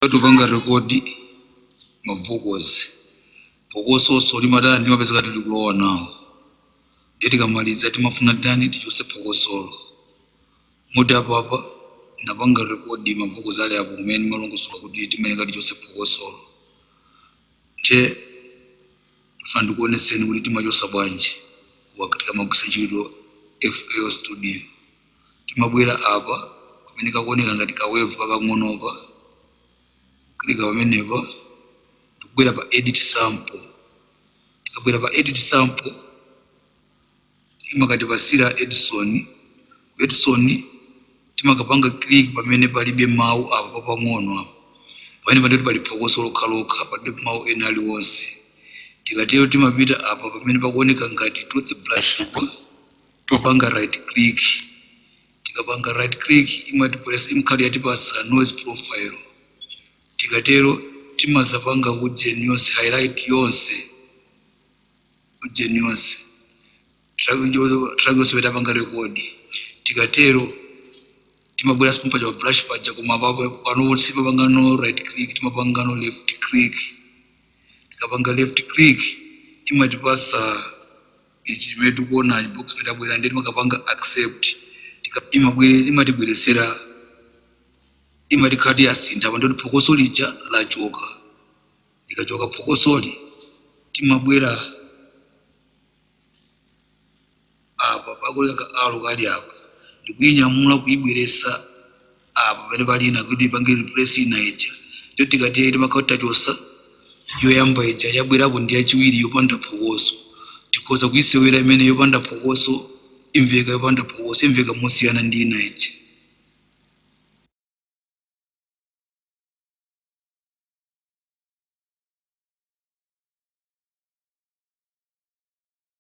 Tupanga rekodi mavukozi pokoso soli madani ndimapezeka tuli kulowa nawo ndeti kamaliza timafuna dani tichose pokosolo muti apa napanga rekodi mavukozi ali apo kumene malongosola kuti timeneka tichose pokosolo nje funa ndikuoneseni kuti timachosa bwanji katika magwisa ntchito FL Studio. Timabwera apa pamene kakuoneka ngati kawave kakang'onopa klika pamenepa tikubwera pa edit sample. Tikabwera pa edit sample timakatipasira Edison timakapanga click pamene palibe mawu apa pang'ono apa pamene padoti pali phokoso lokhalokha palibe mawu ena aliwonse. Tikatero timapita apa pamene pakuoneka ngati toothbrush tipanga right click. Tikapanga right click imatipulesa imkhali yatipasa noise profile. Tikatero timazapanga ujeni yonse highlight yonse ujeni yonse track yonse betapanga rekodi. Tikatero timabwera sipa pa brush paja koma papo pano sipa panga no right click timapanga no left click. Tikapanga left click imatipasa ichimetu kuona box metabwera ndeti makapanga accept. Imatibweresera imatikati yasinta pandoti phokoso lija lachoka. Likachoka phokosoli timabwera apa pakuleka alo kali apa ndikuinyamula kuibweresa apa pamene palina kuti ipange replace ina ija. Ndio tikati timakauta chosa yoyamba ija yabwerapo ndi yachiwiri yopanda phokoso tikhoza kuisewera imene yopanda phokoso imveka yopanda phokoso imveka mosiyana ndi ina ija.